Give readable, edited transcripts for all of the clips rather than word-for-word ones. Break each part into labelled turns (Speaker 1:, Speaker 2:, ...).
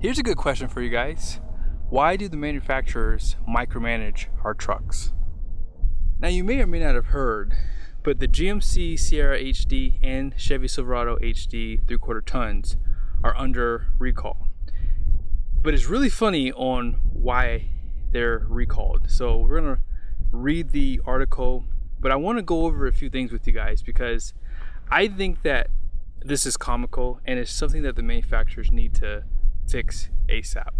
Speaker 1: Here's a good question for you guys. Why do the manufacturers micromanage our trucks? Now you may or may not have heard, but the GMC Sierra HD and Chevy Silverado HD 3/4 tons are under recall. But it's really funny on why they're recalled. So we're gonna read the article, but I wanna go over a few things with you guys because I think that this is comical and it's something that the manufacturers need to fix ASAP.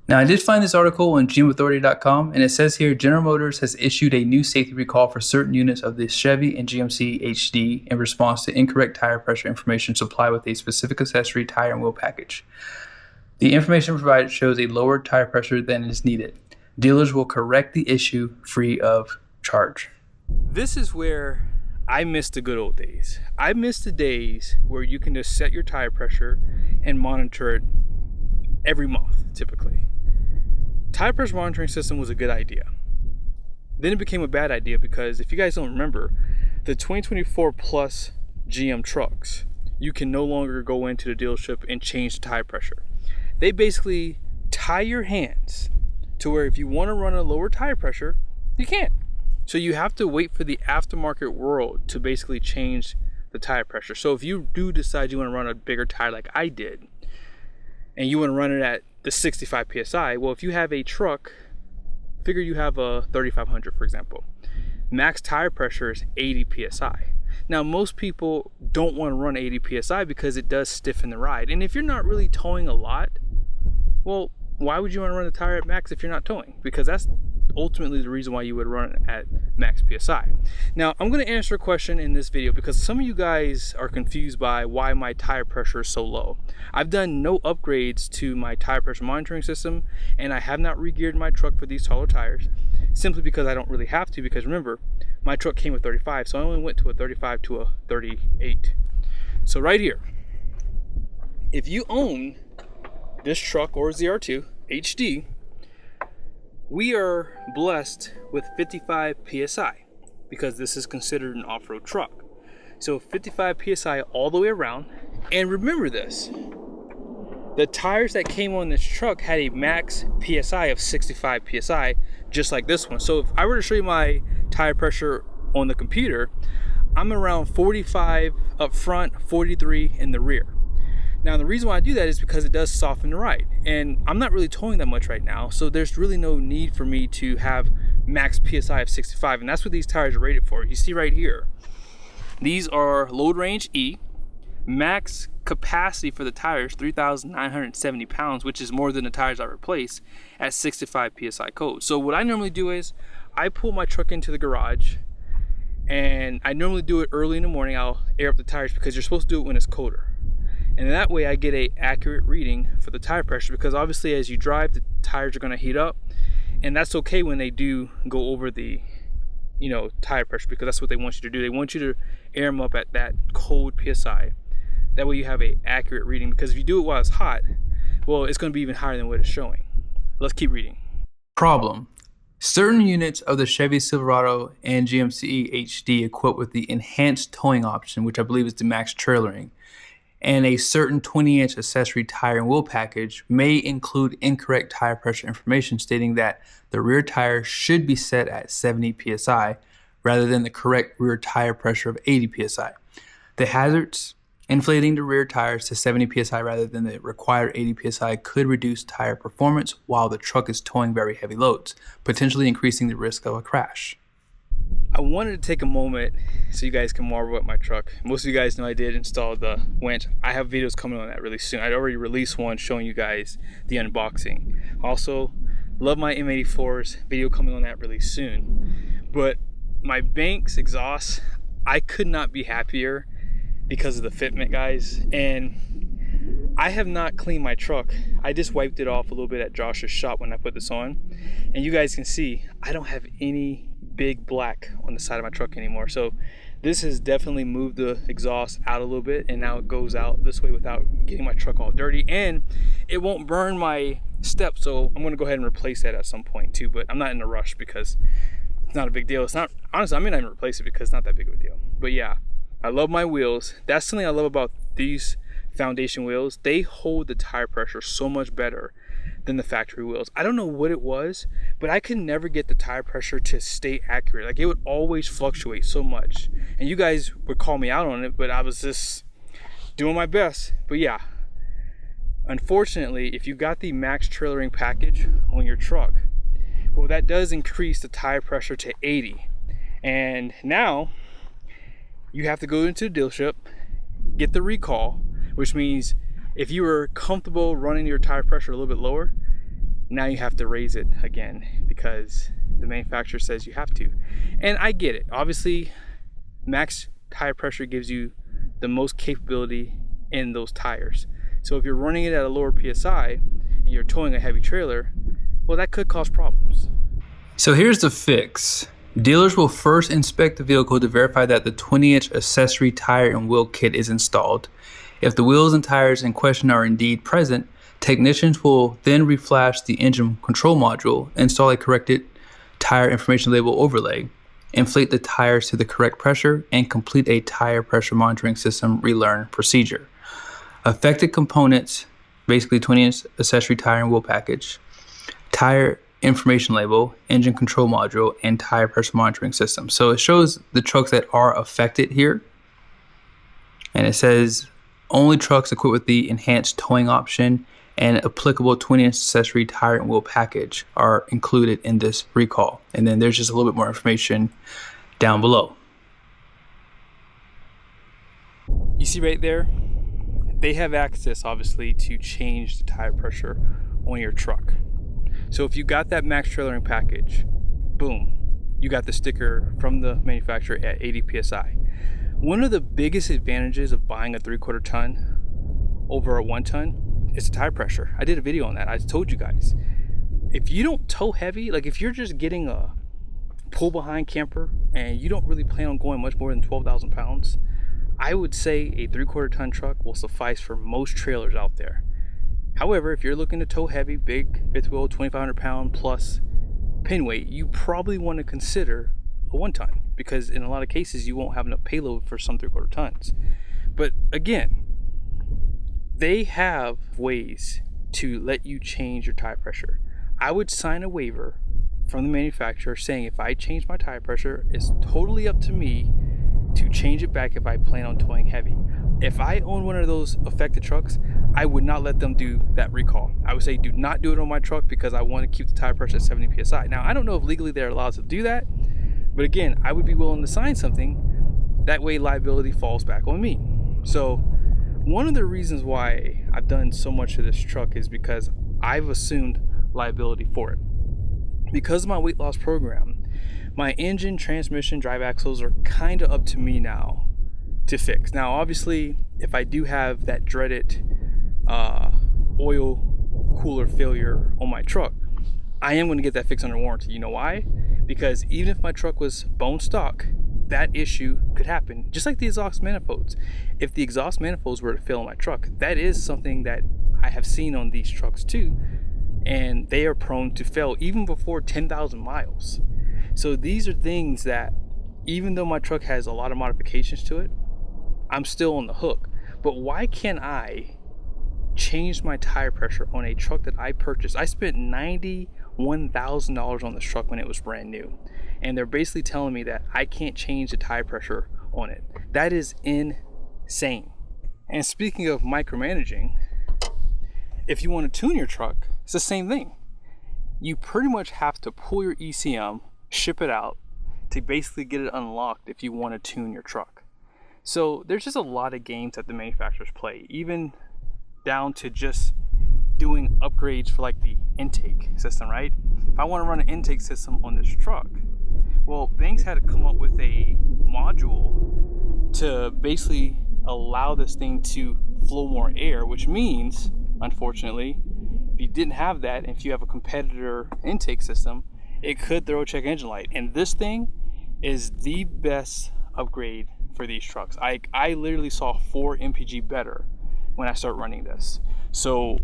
Speaker 2: Now, I did find this article on GMAuthority.com, and it says here General Motors has issued a new safety recall for certain units of the Chevy and GMC HD in response to incorrect tire pressure information supplied with a specific accessory tire and wheel package. The information provided shows a lower tire pressure than is needed. Dealers will correct the issue free of charge.
Speaker 1: This is where I miss the good old days. I miss the days where you can just set your tire pressure and monitor it every month, typically. Tire pressure monitoring system was a good idea. Then it became a bad idea because if you guys don't remember, the 2024 plus GM trucks, you can no longer go into the dealership and change the tire pressure. They basically tie your hands to where if you want to run a lower tire pressure, you can't. So you have to wait for the aftermarket world to basically change the tire pressure. So if you do decide you want to run a bigger tire like I did, and you want to run it at the 65 PSI, well, if you have a truck, figure you have a 3500, for example, max tire pressure is 80 PSI. Now, most people don't want to run 80 PSI because it does stiffen the ride. And if you're not really towing a lot, well, why would you want to run the tire at max if you're not towing? Because that's ultimately the reason why you would run it at max PSI. Now, I'm going to answer a question in this video because some of you guys are confused by why my tire pressure is so low. I've done no upgrades to my tire pressure monitoring system, and I have not re-geared my truck for these taller tires simply because I don't really have to, because remember, my truck came with 35, so I only went to a 35 to a 38. So right here, if you own this truck or ZR2 HD, we are blessed with 55 PSI because this is considered an off-road truck. So 55 PSI all the way around. And remember this, the tires that came on this truck had a max PSI of 65 PSI, just like this one. So if I were to show you my tire pressure on the computer, I'm around 45 up front, 43 in the rear. Now, the reason why I do that is because it does soften the ride, and I'm not really towing that much right now, so there's really no need for me to have max PSI of 65, and that's what these tires are rated for. You see right here, these are load range E, max capacity for the tires 3,970 pounds, which is more than the tires I replaced, at 65 PSI code. So what I normally do is I pull my truck into the garage, and I normally do it early in the morning. I'll air up the tires because you're supposed to do it when it's colder. And that way I get a accurate reading for the tire pressure, because obviously as you drive, the tires are going to heat up, and that's okay when they do go over the tire pressure, because that's what they want you to do. They want you to air them up at that cold PSI. That way you have a accurate reading, because if you do it while it's hot, well, it's going to be even higher than what it's showing. Let's keep reading.
Speaker 2: Problem. Certain units of the Chevy Silverado and GMC HD equipped with the enhanced towing option, which I believe is the max trailering, and a certain 20-inch accessory tire and wheel package may include incorrect tire pressure information stating that the rear tire should be set at 70 PSI rather than the correct rear tire pressure of 80 PSI. The hazards, inflating the rear tires to 70 PSI rather than the required 80 PSI could reduce tire performance while the truck is towing very heavy loads, potentially increasing the risk of a crash.
Speaker 1: I wanted to take a moment so you guys can marvel at my truck. Most of you guys know I did install the winch. I have videos coming on that really soon. I'd already released one showing you guys the unboxing. Also, love my M84's video coming on that really soon. But my Banks exhaust, I could not be happier because of the fitment, guys. And I have not cleaned my truck. I just wiped it off a little bit at Josh's shop when I put this on. And you guys can see, I don't have any big black on the side of my truck anymore. So this has definitely moved the exhaust out a little bit, and now it goes out this way without getting my truck all dirty, and it won't burn my step. So I'm going to go ahead and replace that at some point too, but I'm not in a rush because it's not a big deal. It's not, honestly, I may not even replace it because it's not that big of a deal. But yeah, I love my wheels. That's something I love about these foundation wheels, they hold the tire pressure so much better than the factory wheels. I don't know what it was, but I could never get the tire pressure to stay accurate. Like, it would always fluctuate so much. And you guys would call me out on it, but I was just doing my best. But yeah, unfortunately, if you got the max trailering package on your truck, well, that does increase the tire pressure to 80. And now you have to go into the dealership, get the recall, which means if you were comfortable running your tire pressure a little bit lower, now you have to raise it again because the manufacturer says you have to. And I get it. Obviously, max tire pressure gives you the most capability in those tires. So if you're running it at a lower PSI and you're towing a heavy trailer, well, that could cause problems.
Speaker 2: So here's the fix. Dealers will first inspect the vehicle to verify that the 20-inch accessory tire and wheel kit is installed. If the wheels and tires in question are indeed present, technicians will then reflash the engine control module, install a corrected tire information label overlay, inflate the tires to the correct pressure, and complete a tire pressure monitoring system relearn procedure. Affected components, basically 20-inch accessory tire and wheel package, tire information label, engine control module, and tire pressure monitoring system. So it shows the trucks that are affected here. And it says only trucks equipped with the enhanced towing option and applicable 20-inch accessory tire and wheel package are included in this recall. And then there's just a little bit more information down below.
Speaker 1: You see right there, they have access obviously to change the tire pressure on your truck. So if you got that max trailering package, boom, you got the sticker from the manufacturer at 80 PSI. One of the biggest advantages of buying a 3/4 ton over a 1 ton is the tire pressure. I did a video on that. I told you guys, if you don't tow heavy, like if you're just getting a pull behind camper and you don't really plan on going much more than 12,000 pounds, I would say a 3/4 ton truck will suffice for most trailers out there. However, if you're looking to tow heavy, big fifth wheel, 2,500 pound plus pin weight, you probably want to consider a 1 ton because in a lot of cases you won't have enough payload for some 3/4 tons. But again, they have ways to let you change your tire pressure. I would sign a waiver from the manufacturer saying if I change my tire pressure, it's totally up to me to change it back if I plan on towing heavy. If I own one of those affected trucks, I would not let them do that recall. I would say do not do it on my truck because I want to keep the tire pressure at 70 PSI. Now, I don't know if legally they're allowed to do that, but again, I would be willing to sign something. That way liability falls back on me. So one of the reasons why I've done so much of this truck is because I've assumed liability for it. Because of my weight loss program, my engine, transmission, drive axles are kind of up to me now to fix. Now, obviously, if I do have that dreaded oil cooler failure on my truck, I am going to get that fixed under warranty. You know why? Because even if my truck was bone stock, that issue could happen. Just like the exhaust manifolds. If the exhaust manifolds were to fail on my truck, that is something that I have seen on these trucks too, and they are prone to fail even before 10,000 miles. So these are things that, even though my truck has a lot of modifications to it, I'm still on the hook. But why can't I change my tire pressure on a truck that I purchased? I spent $91,000 on this truck when it was brand new, and they're basically telling me that I can't change the tire pressure on it. That is insane. And speaking of micromanaging, if you want to tune your truck, it's the same thing. You pretty much have to pull your ECM, ship it out to basically get it unlocked if you want to tune your truck. So there's just a lot of games that the manufacturers play, even down to just doing upgrades for like the intake system, right? If I want to run an intake system on this truck, well, Banks had to come up with a module to basically allow this thing to flow more air, which means, unfortunately, if you didn't have that, and if you have a competitor intake system, it could throw a check engine light. And this thing is the best upgrade for these trucks. I literally saw 4 MPG better when I start running this. So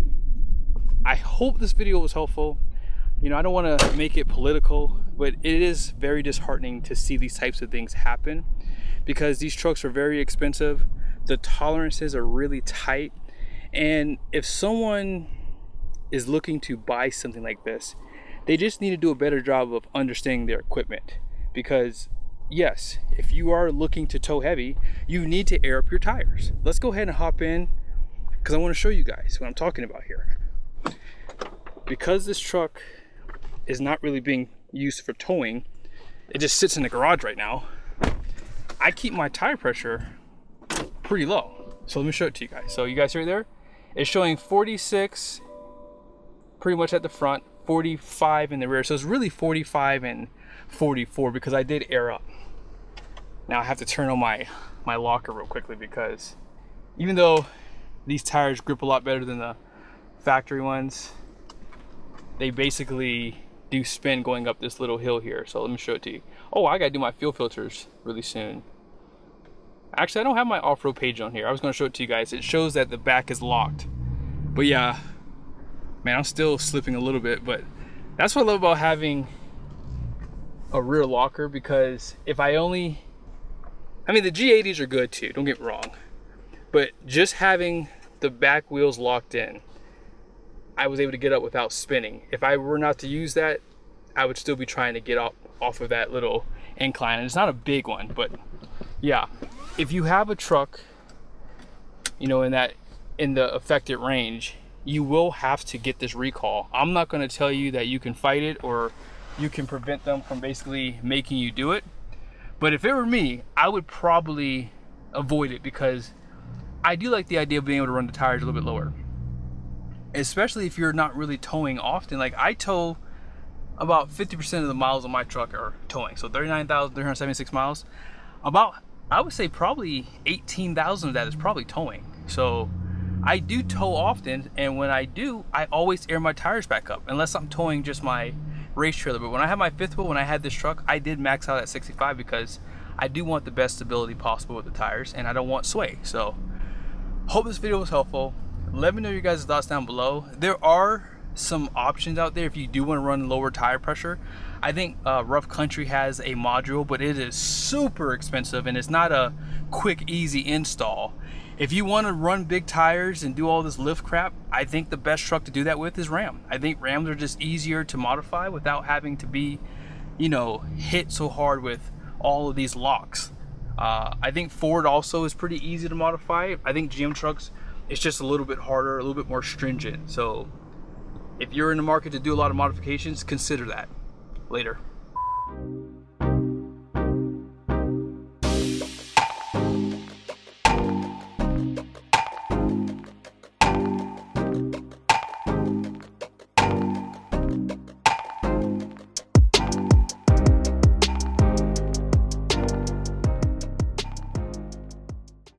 Speaker 1: I hope this video was helpful. You know, I don't want to make it political, but it is very disheartening to see these types of things happen because these trucks are very expensive. the tolerances are really tight. And if someone is looking to buy something like this, they just need to do a better job of understanding their equipment. Because yes, if you are looking to tow heavy, you need to air up your tires. Let's go ahead and hop in, because I want to show you guys what I'm talking about here. Because this truck is not really being used for towing, it just sits in the garage right now, I keep my tire pressure pretty low. So let me show it to you guys. So you guys see right there, it's showing 46 pretty much at the front, 45 in the rear. So it's really 45 and 44 because I did air up. Now I have to turn on my locker real quickly, because even though these tires grip a lot better than the factory ones, they basically do spin going up this little hill here. So let me show it to you. Oh, I gotta do my fuel filters really soon. Actually, I don't have my off-road page on here. I was gonna show it to you guys. It shows that the back is locked. But yeah, man, I'm still slipping a little bit, but that's what I love about having a rear locker, because if I mean, the G80s are good too, don't get me wrong, but just having the back wheels locked in, I was able to get up without spinning. If I were not to use that, I would still be trying to get up off of that little incline. And it's not a big one, but yeah, if you have a truck, you know, in the affected range, you will have to get this recall. I'm not going to tell you that you can fight it or you can prevent them from basically making you do it. But if it were me, I would probably avoid it, because I do like the idea of being able to run the tires a little bit lower. Especially if you're not really towing often. Like, I tow about 50% of the miles on my truck are towing. So 39,376 miles. About, I would say probably 18,000 of that is probably towing. So I do tow often, and when I do, I always air my tires back up, unless I'm towing just my race trailer. But when I had my fifth wheel, when I had this truck, I did max out at 65, because I do want the best stability possible with the tires, and I don't want sway. So hope this video was helpful. Let me know your guys' thoughts down below. There are some options out there if you do want to run lower tire pressure. I think Rough Country has a module, but it is super expensive, and it's not a quick, easy install. If you want to run big tires and do all this lift crap, I think the best truck to do that with is Ram. I think Rams are just easier to modify without having to be, you know, hit so hard with all of these locks. I think Ford also is pretty easy to modify. I think GM trucks, it's just a little bit harder, a little bit more stringent. So if you're in the market to do a lot of modifications, consider that. Later.